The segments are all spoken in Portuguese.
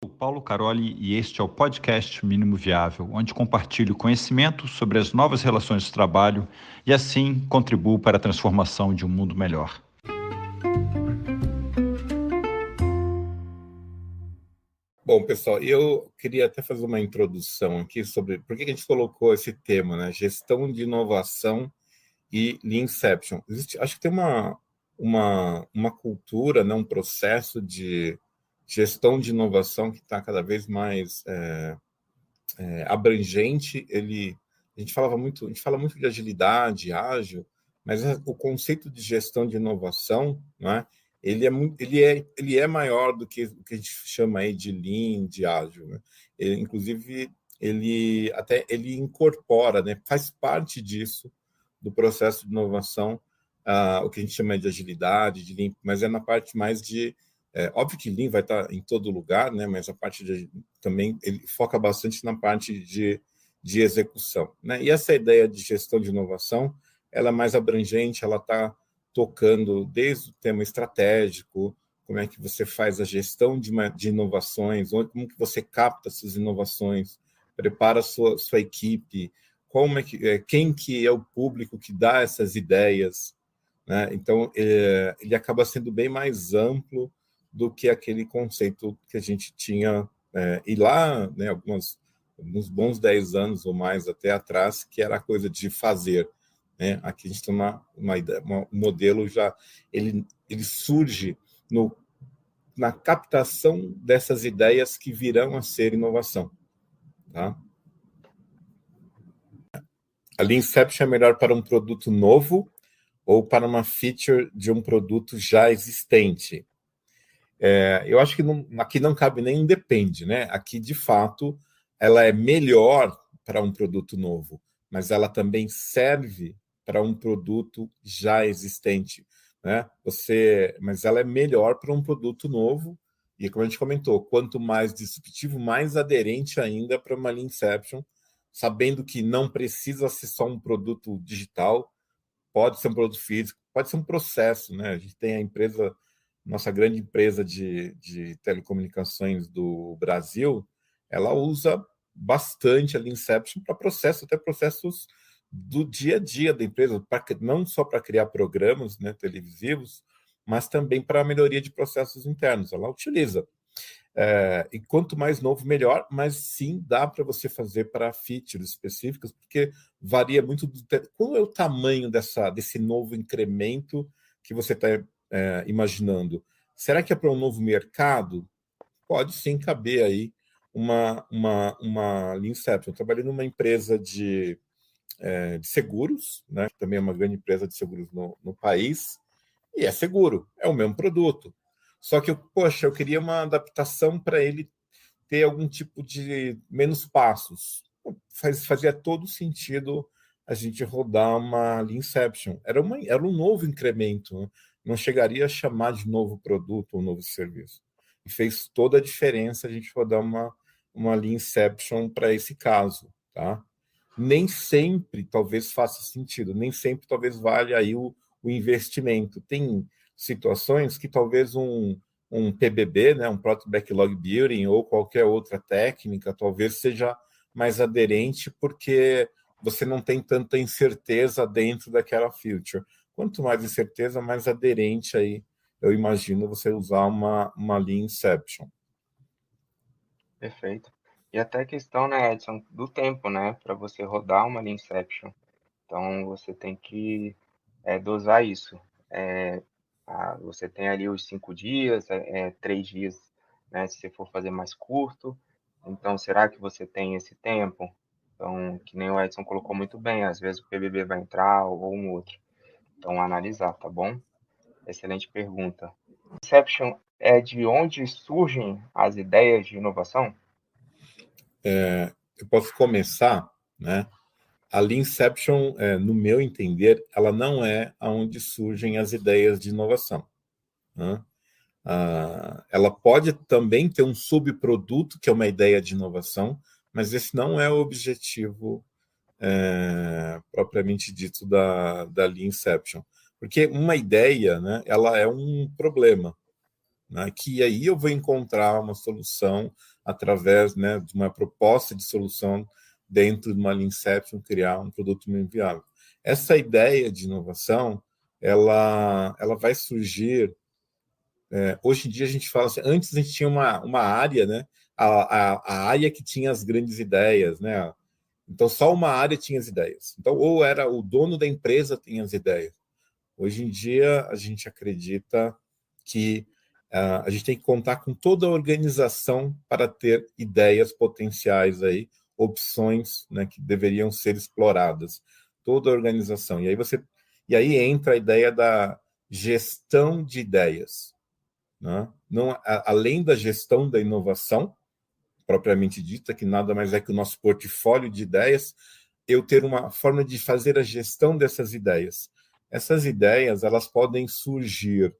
Sou Paulo Caroli e este é o podcast Mínimo Viável, onde compartilho conhecimento sobre as novas relações de trabalho e assim contribuo para a transformação de um mundo melhor. Bom, pessoal, eu queria até fazer uma introdução aqui sobre por que a gente colocou esse tema, né? Gestão de inovação e Leanception. Acho que tem uma cultura, né? Um processo de gestão de inovação que está cada vez mais abrangente. A gente fala muito de agilidade, ágil, mas o conceito de gestão de inovação, né? Ele é maior do que o que a gente chama aí de Lean, de ágil, né? Inclusive, ele incorpora, né? Faz parte disso, do processo de inovação, o que a gente chama de agilidade, de Lean, mas é na parte mais de... óbvio que Lean vai estar em todo lugar, né? Mas a parte também ele foca bastante na parte de execução, né? E essa ideia de gestão de inovação, ela é mais abrangente, ela está tocando desde o tema estratégico, como é que você faz a gestão de inovações, como que você capta essas inovações, prepara a sua equipe, quem que é o público que dá essas ideias, né? Então, ele acaba sendo bem mais amplo do que aquele conceito que a gente tinha, e lá, né, alguns bons 10 anos ou mais até atrás, que era a coisa de fazer, né? Aqui a gente tem um modelo já, ele surge na captação dessas ideias que virão a ser inovação. Tá? A Leanception é melhor para um produto novo ou para uma feature de um produto já existente? Eu acho que aqui não cabe nem depende, né? Aqui, de fato, ela é melhor para um produto novo, mas ela também serve para um produto já existente, né? Mas ela é melhor para um produto novo, e como a gente comentou, quanto mais disruptivo, mais aderente ainda para uma Leanception, sabendo que não precisa ser só um produto digital, pode ser um produto físico, pode ser um processo, né? A gente tem nossa grande empresa de telecomunicações do Brasil, ela usa bastante a Leanception para até processos do dia a dia da empresa, não só para criar programas, né, televisivos, mas também para a melhoria de processos internos. Ela utiliza. E quanto mais novo, melhor, mas sim dá para você fazer para features específicas, porque varia muito qual é o tamanho desse novo incremento que você está imaginando. Será que é para um novo mercado? Pode sim caber aí uma Leanception. Eu trabalhei numa empresa de seguros, né, que também é uma grande empresa de seguros no país, e é seguro, é o mesmo produto. Só que, poxa, eu queria uma adaptação para ele ter algum tipo de menos passos. Fazia todo sentido a gente rodar uma Leanception. Era um novo incremento, né? Não chegaria a chamar de novo produto ou novo serviço. E fez toda a diferença a gente rodar uma Leanception para esse caso, tá? Nem sempre talvez faça sentido, nem sempre talvez valha aí o investimento. Tem situações que talvez um PBB, né, um Product Backlog Building ou qualquer outra técnica, talvez seja mais aderente porque você não tem tanta incerteza dentro daquela feature. Quanto mais incerteza, mais aderente aí, eu imagino você usar uma Leanception. Perfeito. E até a questão, né, Edson, do tempo, né, para você rodar uma Leanception. Então, você tem que dosar isso. Você tem ali os 5 dias, 3 dias, né, se você for fazer mais curto. Então, será que você tem esse tempo? Então, que nem o Edson colocou muito bem, às vezes o PBB vai entrar ou um outro. Então, analisar, tá bom? Excelente pergunta. Inception é de onde surgem as ideias de inovação? Eu posso começar, né? A Leanception, no meu entender, ela não é onde surgem as ideias de inovação, né? Ela pode também ter um subproduto, que é uma ideia de inovação, mas esse não é o objetivo propriamente dito da Leanception. Porque uma ideia, né, ela é um problema, né, que aí eu vou encontrar uma solução através, né, de uma proposta de solução dentro de uma Lean Inception, criar um produto mínimo viável. Essa ideia de inovação, ela vai surgir. Hoje em dia a gente fala assim, antes a gente tinha uma área, né? A área que tinha as grandes ideias, né? Então só uma área tinha as ideias. Então ou era o dono da empresa tinha as ideias. Hoje em dia a gente acredita que a gente tem que contar com toda a organização para ter ideias potenciais aí, opções, né, que deveriam ser exploradas. Toda a organização. E aí entra a ideia da gestão de ideias, né? Não, além da gestão da inovação, propriamente dita, que nada mais é que o nosso portfólio de ideias, eu ter uma forma de fazer a gestão dessas ideias. Essas ideias, elas podem surgir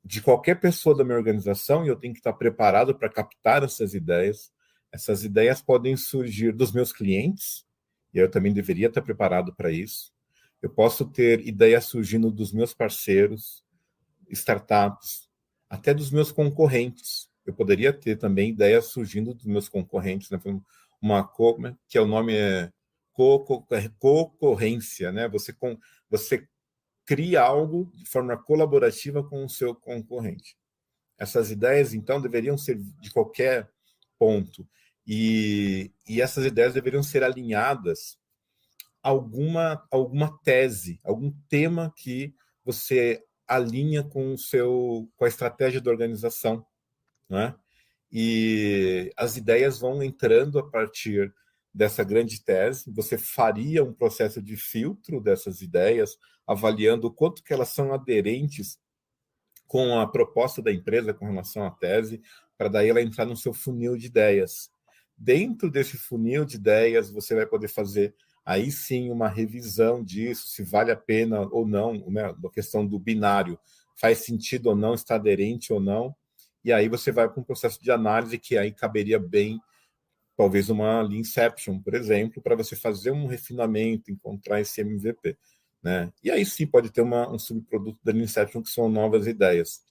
de qualquer pessoa da minha organização e eu tenho que estar preparado para captar essas ideias. Essas ideias podem surgir dos meus clientes, e eu também deveria estar preparado para isso. Eu posso ter ideias surgindo dos meus parceiros, startups, até dos meus concorrentes. Eu poderia ter também ideias surgindo dos meus concorrentes, né? Que é o nome concorrência, né? Você cria algo de forma colaborativa com o seu concorrente. Essas ideias, então, deveriam ser de qualquer ponto. E essas ideias deveriam ser alinhadas a alguma tese, algum tema que você alinha com a estratégia da organização, né? E as ideias vão entrando a partir dessa grande tese. Você faria um processo de filtro dessas ideias, avaliando o quanto que elas são aderentes com a proposta da empresa com relação à tese, para daí ela entrar no seu funil de ideias. Dentro desse funil de ideias, você vai poder fazer aí sim uma revisão disso, se vale a pena ou não, né, a questão do binário, faz sentido ou não, está aderente ou não, e aí você vai para um processo de análise que aí caberia bem, talvez uma Lean Inception, por exemplo, para você fazer um refinamento, encontrar esse MVP. Né? E aí sim pode ter um subproduto da Lean Inception que são novas ideias.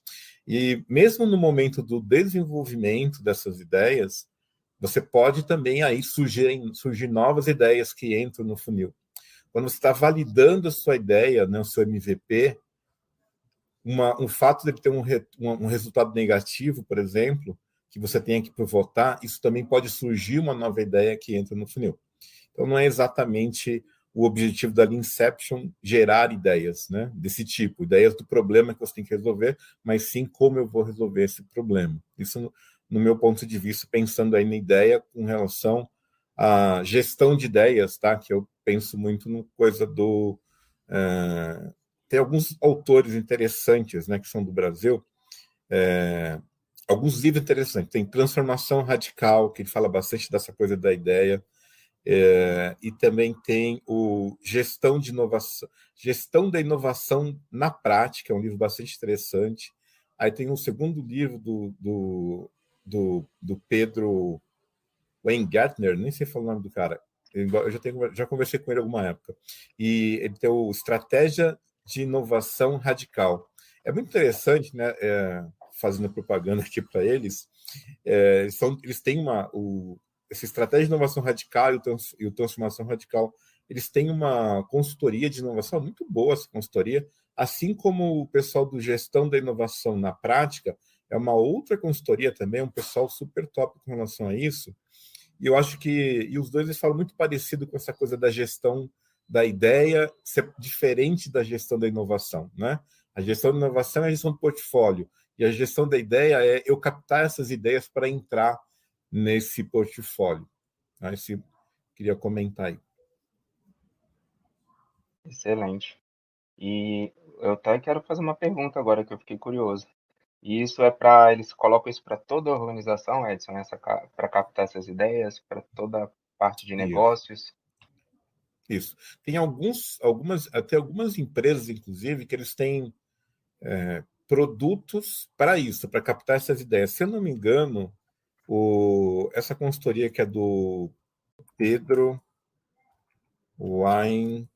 E mesmo no momento do desenvolvimento dessas ideias, você pode também aí surgir novas ideias que entram no funil. Quando você está validando a sua ideia, né, o seu MVP, um fato de ter um resultado negativo, por exemplo, que você tenha que pivotar, isso também pode surgir uma nova ideia que entra no funil. Então, não é exatamente o objetivo da Lean Inception gerar ideias, né, desse tipo, ideias do problema que você tem que resolver, mas sim como eu vou resolver esse problema. Isso, no meu ponto de vista, pensando aí na ideia com relação à gestão de ideias, tá? Que eu penso muito no coisa do... tem alguns autores interessantes, né, que são do Brasil, alguns livros interessantes. Tem Transformação Radical, que ele fala bastante dessa coisa da ideia, e também tem o Gestão de Inovação, Gestão da Inovação na Prática, é um livro bastante interessante. Aí tem um segundo livro do Pedro Weingartner, nem sei falar o nome do cara, eu já conversei com ele alguma época, e ele tem o Estratégia de Inovação Radical. É muito interessante, né, fazendo propaganda aqui para eles, eles têm essa estratégia de inovação radical e o transformação radical, eles têm uma consultoria de inovação muito boa, essa consultoria, assim como o pessoal do Gestão da Inovação na Prática, é uma outra consultoria também, um pessoal super top com relação a isso, e eu acho que os dois eles falam muito parecido com essa coisa da gestão da ideia ser diferente da gestão da inovação, né? A gestão da inovação é a gestão do portfólio, e a gestão da ideia é eu captar essas ideias para entrar nesse portfólio. Aí se queria comentar aí. Excelente. E eu até quero fazer uma pergunta agora que eu fiquei curioso. E isso eles colocam isso para toda a organização, Edson, para captar essas ideias, para toda a parte de negócios? Isso. Tem até algumas empresas, inclusive, que eles têm produtos para isso, para captar essas ideias. Se eu não me engano, essa consultoria que é do Pedro Weingartner,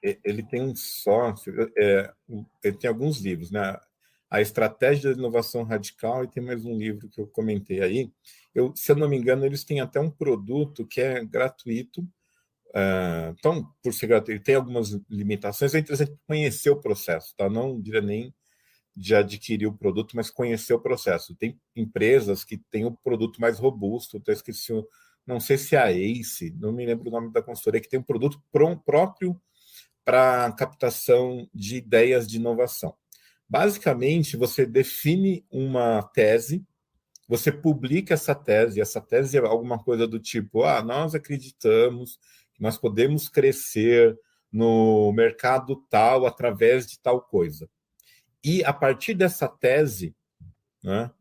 ele tem um sócio, ele tem alguns livros, né? A Estratégia da Inovação Radical, e tem mais um livro que eu comentei aí. Se eu não me engano, eles têm até um produto que é gratuito. Então, por ser gratuito, tem algumas limitações. É interessante conhecer o processo, tá? Não diria nem de adquirir o produto, mas conhecer o processo. Tem empresas que têm o produto mais robusto, até esqueci, não sei se é a ACE, não me lembro o nome da consultoria, que tem um produto próprio para captação de ideias de inovação. Basicamente, você define uma tese, você publica essa tese é alguma coisa do tipo, nós acreditamos que nós podemos crescer no mercado tal através de tal coisa. E, a partir dessa tese, né,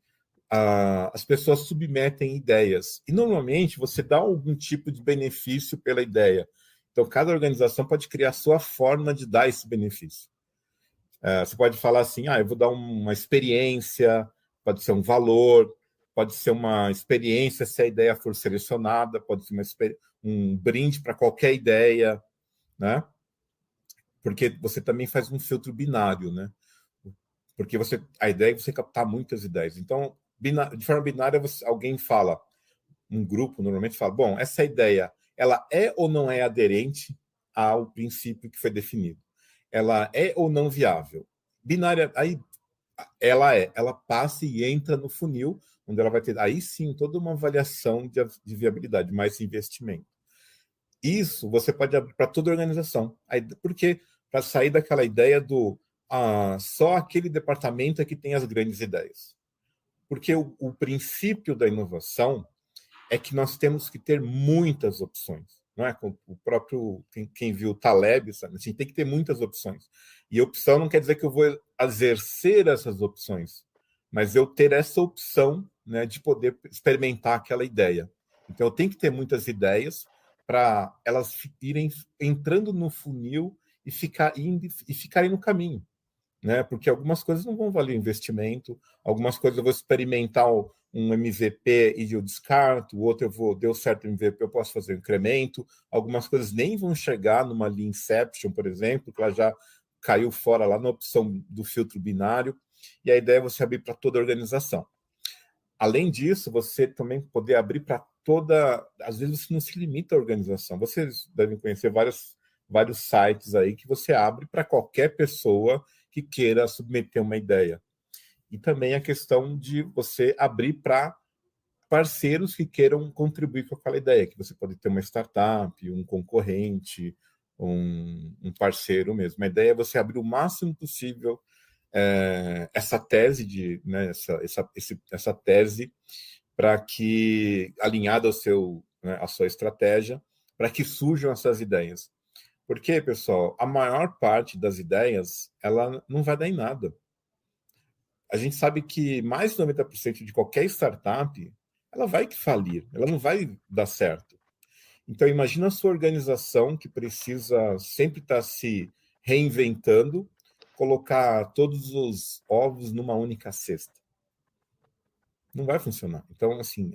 as pessoas submetem ideias. E, normalmente, você dá algum tipo de benefício pela ideia. Então, cada organização pode criar a sua forma de dar esse benefício. Você pode falar assim, eu vou dar uma experiência, pode ser um valor, pode ser uma experiência se a ideia for selecionada, pode ser um brinde para qualquer ideia, né? Porque você também faz um filtro binário, né? Porque a ideia é você captar muitas ideias. Então, de forma binária, alguém fala, um grupo normalmente fala, bom, essa ideia, ela é ou não é aderente ao princípio que foi definido? Ela é ou não viável? Binária, aí ela passa e entra no funil, onde ela vai ter, aí sim, toda uma avaliação de viabilidade, mais investimento. Isso você pode abrir para toda a organização. Porque para sair daquela ideia do só aquele departamento é que tem as grandes ideias. Porque o princípio da inovação é que nós temos que ter muitas opções. Não é? O próprio, quem viu o Taleb, sabe? Assim, tem que ter muitas opções. E opção não quer dizer que eu vou exercer essas opções, mas eu ter essa opção, né, de poder experimentar aquela ideia. Então, eu tenho que ter muitas ideias para elas irem entrando no funil e ficarem no caminho. Né? Porque algumas coisas não vão valer investimento, algumas coisas eu vou experimentar um MVP e eu descarto, o outro deu certo o MVP, eu posso fazer um incremento, algumas coisas nem vão chegar numa Lean Inception, por exemplo, que ela já caiu fora lá na opção do filtro binário, e a ideia é você abrir para toda a organização. Além disso, você também poder abrir para toda... Às vezes você não se limita à organização, vocês devem conhecer vários sites aí que você abre para qualquer pessoa que queira submeter uma ideia. E também a questão de você abrir para parceiros que queiram contribuir com aquela ideia, que você pode ter uma startup, um concorrente, um parceiro mesmo. A ideia é você abrir o máximo possível essa tese, né, essa tese para que, alinhada à sua estratégia, para que surjam essas ideias. Porque, pessoal, a maior parte das ideias, ela não vai dar em nada. A gente sabe que mais de 90% de qualquer startup, ela vai falir, ela não vai dar certo. Então, imagina a sua organização que precisa sempre estar se reinventando, colocar todos os ovos numa única cesta. Não vai funcionar. Então, assim,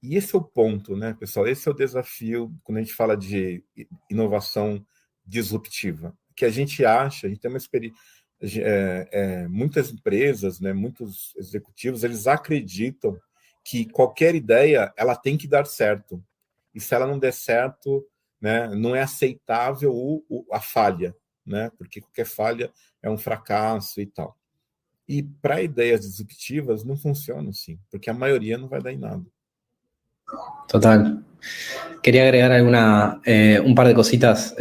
E esse é o ponto, né, pessoal? Esse é o desafio quando a gente fala de inovação disruptiva. Que a gente tem uma experiência... muitas empresas, né, muitos executivos, eles acreditam que qualquer ideia ela tem que dar certo. E se ela não der certo, né, não é aceitável a falha, né, porque qualquer falha é um fracasso e tal. E para ideias disruptivas não funciona assim, porque a maioria não vai dar em nada. Total. Quería agregar un par de cositas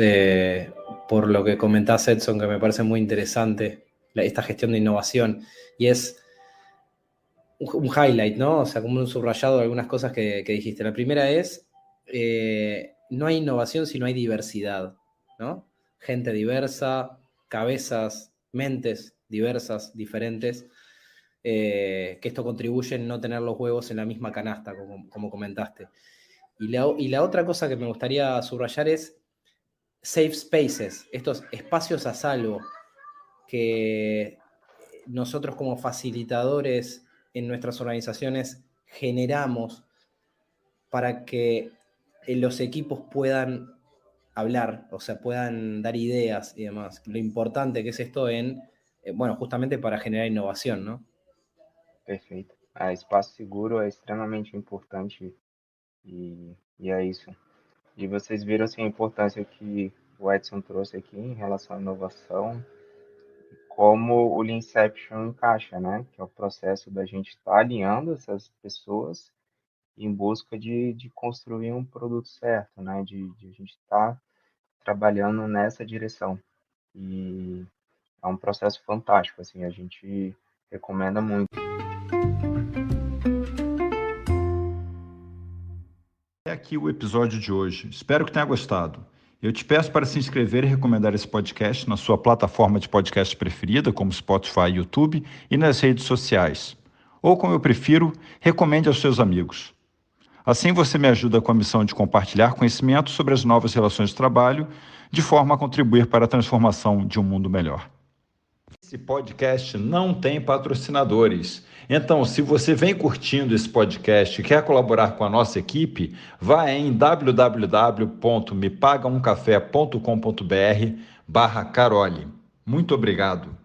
por lo que comentás, Edson, que me parece muy interesante, esta gestión de innovación. Y es un highlight, ¿no? O sea, como un subrayado de algunas cosas que dijiste. La primera es, no hay innovación si no hay diversidad, ¿no? Gente diversa, cabezas, mentes diversas, diferentes, que esto contribuye en no tener los huevos en la misma canasta, como comentaste. Y la otra cosa que me gustaría subrayar es safe spaces, estos espacios a salvo que nosotros como facilitadores en nuestras organizaciones generamos para que los equipos puedan hablar, o sea, puedan dar ideas y demás. Lo importante que es esto en bueno, justamente para generar innovación, ¿no? Perfeito. Espaço seguro é extremamente importante e é isso. E vocês viram assim, a importância que o Edson trouxe aqui em relação à inovação, como o Leanception encaixa, né? Que é o processo da gente estar alinhando essas pessoas em busca de construir um produto certo, né? De a gente estar trabalhando nessa direção. E é um processo fantástico, assim, a gente recomenda muito. É aqui o episódio de hoje. Espero que tenha gostado. Eu te peço para se inscrever e recomendar esse podcast na sua plataforma de podcast preferida, como Spotify, YouTube, e nas redes sociais. Ou, como eu prefiro, recomende aos seus amigos. Assim você me ajuda com a missão de compartilhar conhecimento sobre as novas relações de trabalho, de forma a contribuir para a transformação de um mundo melhor. Esse podcast não tem patrocinadores. Então, se você vem curtindo esse podcast e quer colaborar com a nossa equipe, vá em www.mepagaumcafé.com.br/Carole. Muito obrigado.